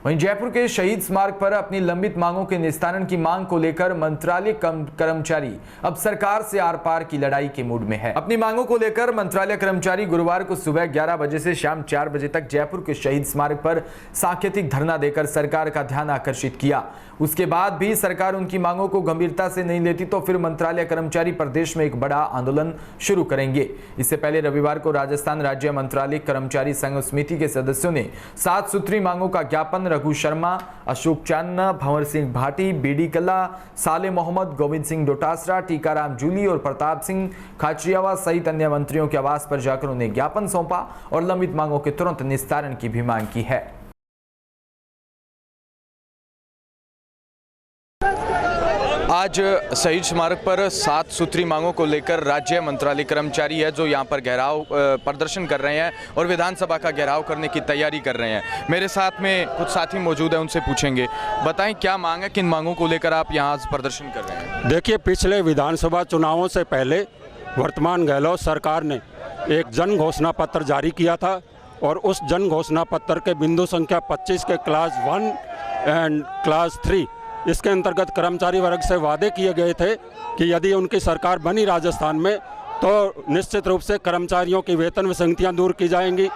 वहीं जयपुर के शहीद स्मारक पर अपनी लंबित मांगों के निस्तारण की मांग को लेकर मंत्रालय कर्मचारी अब सरकार से आर पार की लड़ाई के मूड में है। अपनी मांगों को लेकर मंत्रालय कर्मचारी गुरुवार को सुबह 11 बजे से शाम 4 बजे तक जयपुर के शहीद स्मारक पर सांकेतिक धरना देकर सरकार का ध्यान आकर्षित किया। उसके बाद भी सरकार उनकी मांगों को गंभीरता से नहीं लेती तो फिर मंत्रालय कर्मचारी प्रदेश में एक बड़ा आंदोलन शुरू करेंगे। इससे पहले रविवार को राजस्थान राज्य मंत्रालय कर्मचारी संघ समिति के सदस्यों ने 7 सूत्री मांगों का ज्ञापन रघु शर्मा, अशोक चांदना, भंवर सिंह भाटी, बीडी कल्ला, साले मोहम्मद, गोविंद सिंह डोटासरा, टीकाराम जूली और प्रताप सिंह खाचरियावास सहित अन्य मंत्रियों के आवास पर जाकर उन्हें ज्ञापन सौंपा और लंबित मांगों के तुरंत निस्तारण की भी मांग की है। आज शहीद स्मारक पर 7 सूत्री मांगों को लेकर राज्य मंत्रालय कर्मचारी है जो यहां पर घेराव प्रदर्शन कर रहे हैं और विधानसभा का घेराव करने की तैयारी कर रहे हैं। मेरे साथ में कुछ साथी मौजूद हैं, उनसे पूछेंगे। बताएं क्या मांग है, किन मांगों को लेकर आप यहां प्रदर्शन कर रहे हैं? देखिए, पिछले विधानसभा चुनावों से पहले वर्तमान गहलोत सरकार ने एक जन घोषणा पत्र जारी किया था और उस जन घोषणा पत्र के बिंदु संख्या 25 के क्लास 1 एंड क्लास 3 इसके अंतर्गत कर्मचारी वर्ग से वादे किए गए थे कि यदि उनकी सरकार बनी राजस्थान में तो निश्चित रूप से कर्मचारियों की वेतन विसंगतियां दूर की जाएंगी,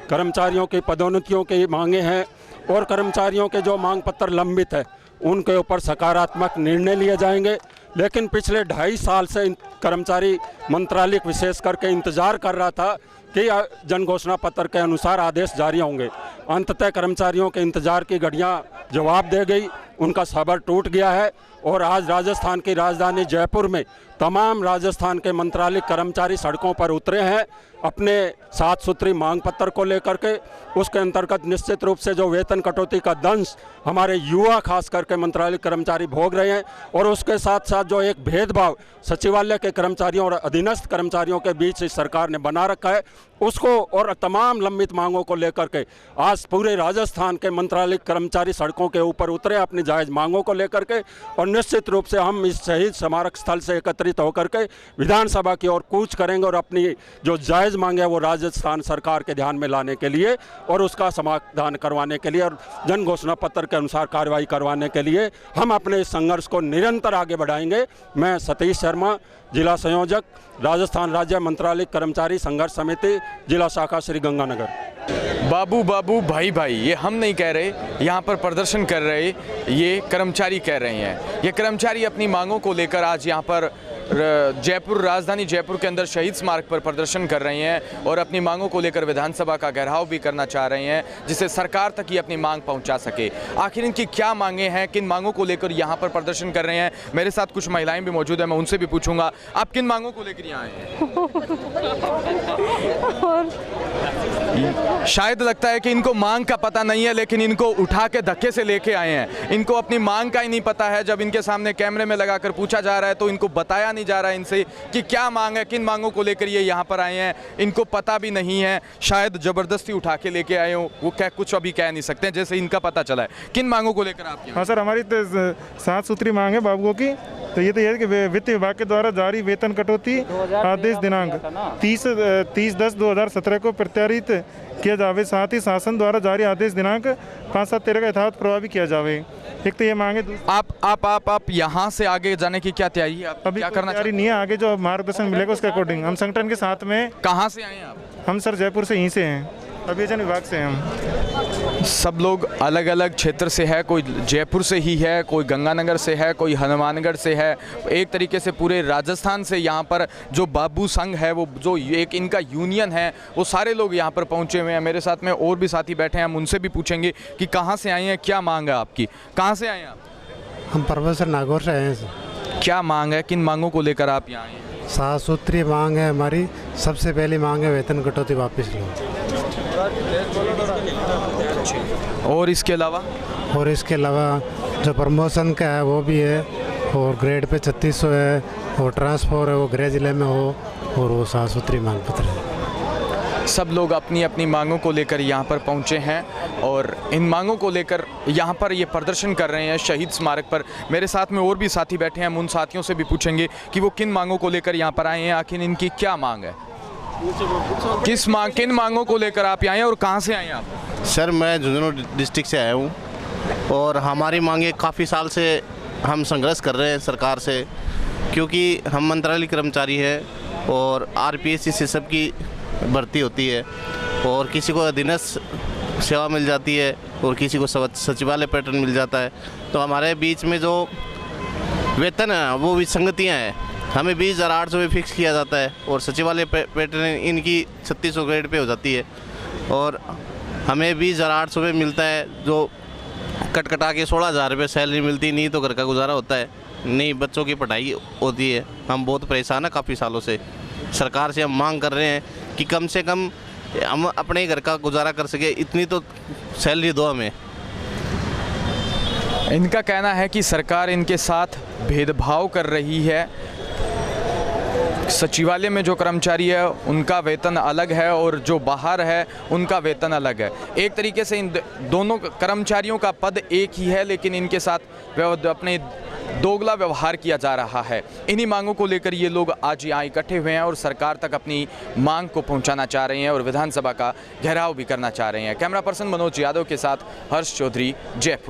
कर्मचारियों की पदोन्नतियों की मांगे हैं और कर्मचारियों के जो मांग पत्र लंबित है उनके ऊपर सकारात्मक निर्णय लिए जाएंगे। लेकिन पिछले 2.5 साल से कर्मचारी मंत्रालय विशेष करके इंतजार कर रहा था कि जन घोषणा पत्र के अनुसार आदेश जारी होंगे। अंततः कर्मचारियों के इंतजार की घड़ियां जवाब दे गई, उनका सब्र टूट गया है और आज राजस्थान की राजधानी जयपुर में तमाम राजस्थान के मंत्रालय कर्मचारी सड़कों पर उतरे हैं अपने 7 सूत्री मांग पत्र को लेकर के। उसके अंतर्गत निश्चित रूप से जो वेतन कटौती का दंश हमारे युवा खास करके मंत्रालय कर्मचारी भोग रहे हैं और उसके साथ साथ जो एक भेदभाव सचिवालय के कर्मचारियों और अधीनस्थ कर्मचारियों के बीच इस सरकार ने बना रखा है, उसको और तमाम लंबित मांगों को लेकर के आज पूरे राजस्थान के मंत्रालय कर्मचारी सड़कों के ऊपर उतरे अपनी जायज़ मांगों को लेकर के। और निश्चित रूप से हम इस शहीद स्मारक स्थल से एकत्रित होकर के विधानसभा की ओर कूच करेंगे और अपनी जो जायज़ मांगे वो राजस्थान सरकार के ध्यान में लाने के लिए और उसका समाधान करवाने के लिए और जन घोषणा पत्र के अनुसार कार्रवाई करवाने के लिए हम अपने इस संघर्ष को निरंतर आगे बढ़ाएंगे। मैं सतीश शर्मा, जिला संयोजक, राजस्थान राज्य मंत्रालय कर्मचारी संघर्ष समिति, जिला शाखा श्री गंगानगर। बाबू बाबू भाई भाई ये हम नहीं कह रहे, यहाँ पर प्रदर्शन कर रहे ये कर्मचारी कह रहे हैं। ये कर्मचारी अपनी मांगों को लेकर आज यहाँ पर जयपुर, राजधानी जयपुर के अंदर शहीद स्मारक पर प्रदर्शन कर रहे हैं और अपनी मांगों को लेकर विधानसभा का घेराव भी करना चाह रहे हैं जिससे सरकार तक ही अपनी मांग पहुंचा सके। आखिर इनकी क्या मांगे हैं, किन मांगों को लेकर यहाँ पर प्रदर्शन कर रहे हैं? मेरे साथ कुछ महिलाएं भी मौजूद हैं, मैं उनसे भी पूछूंगा आप किन मांगों को लेकर यहाँ आए हैं? शायद लगता है कि इनको मांग का पता नहीं है लेकिन इनको उठा के धक्के से लेके आए हैं। इनको अपनी मांग का ही नहीं पता है। जब इनके सामने कैमरे में लगाकर पूछा जा रहा है तो इनको बताया नहीं जा रहा है इनसे कि क्या मांग है, किन मांगों को लेकर ये यहाँ पर आए हैं। इनको पता भी नहीं है, शायद जबरदस्ती उठा के लेके आए हो, वो कुछ अभी कह नहीं सकते जैसे इनका पता चला है। किन मांगों को लेकर आप? हाँ सर, हमारी 7 सूत्री मांग है बाबुओं की। तो ये है कि वित्त विभाग के द्वारा जारी वेतन कटौती आदेश दिनांक 30/10/2017 को प्रत्यारित किया जावे, साथ ही शासन द्वारा जारी आदेश दिनांक 5/7/13 का यथावत प्रभावी किया जावे। एक तो ये मांगे। आप यहाँ से आगे जाने की क्या तैयारी है? आप अभी क्या करना तैयारी नहीं है, आगे जो मार्गदर्शन मिलेगा उसके अकॉर्डिंग हम संगठन के साथ में। कहाँ से आए हैं आप? हम सर जयपुर से, यहीं से हैं, अभियोजन विभाग से हैं हम। सब लोग अलग अलग क्षेत्र से है, कोई जयपुर से ही है, कोई गंगानगर से है, कोई हनुमानगढ़ से है। एक तरीके से पूरे राजस्थान से यहाँ पर जो बाबू संघ है, वो जो एक इनका यूनियन है, वो सारे लोग यहाँ पर पहुँचे हुए हैं। मेरे साथ में और भी साथी बैठे हैं, हम उनसे भी पूछेंगे कि कहाँ से आए हैं, क्या मांग है आपकी? कहाँ से आए हैं आप? हम प्रोफेसर नागौर से आए हैं सर। क्या मांग है, किन मांगों को लेकर आप यहाँ आए हैं? 7 सूत्री मांग है हमारी। सबसे पहली मांग है वेतन कटौती वापस लो। और इसके अलावा जो प्रमोशन का है वो भी है और ग्रेड पे 3600 है और ट्रांसफर है वो गृह जिले में हो और वो 7 सूत्री मांग पत्र है। सब लोग अपनी अपनी मांगों को लेकर यहाँ पर पहुँचे हैं और इन मांगों को लेकर यहाँ पर ये प्रदर्शन कर रहे हैं शहीद स्मारक पर। मेरे साथ में और भी साथी बैठे हैं, हम उन साथियों से भी पूछेंगे कि वो किन मांगों को लेकर यहाँ पर आए हैं, आखिर इनकी क्या मांग है। किन मांगों को लेकर आप आए हैं और कहाँ से आए हैं आप? सर मैं झुंझुनू डिस्ट्रिक्ट से आया हूँ। और हमारी मांगे काफ़ी साल से हम संघर्ष कर रहे हैं सरकार से, क्योंकि हम मंत्रालय कर्मचारी हैं और आरपीएससी से सबकी भर्ती होती है और किसी को अधीनस्थ सेवा मिल जाती है और किसी को सचिवालय पैटर्न मिल जाता है। तो हमारे बीच में जो वेतन है वो विसंगतियाँ हैं। हमें 20,800 में फिक्स किया जाता है और सचिवालय पैटर्न इनकी 3600 ग्रेड पे हो जाती है और हमें 20,800 में मिलता है, जो कटा के 16,000 रुपये सैलरी मिलती, नहीं तो घर का गुजारा होता है, नहीं बच्चों की पढ़ाई होती है। हम बहुत परेशान हैं काफ़ी सालों से। सरकार से हम मांग कर रहे हैं कि कम से कम हम अपने घर का गुजारा कर सके, इतनी तो सैलरी दो हमें। इनका कहना है कि सरकार इनके साथ भेदभाव कर रही है। सचिवालय में जो कर्मचारी है उनका वेतन अलग है और जो बाहर है उनका वेतन अलग है। एक तरीके से इन दोनों कर्मचारियों का पद एक ही है, लेकिन इनके साथ अपने दोगला व्यवहार किया जा रहा है। इन्हीं मांगों को लेकर ये लोग आज यहाँ इकट्ठे हुए हैं और सरकार तक अपनी मांग को पहुंचाना चाह रहे हैं और विधानसभा का घेराव भी करना चाह रहे हैं। कैमरा पर्सन मनोज यादव के साथ हर्ष चौधरी, जयपुर।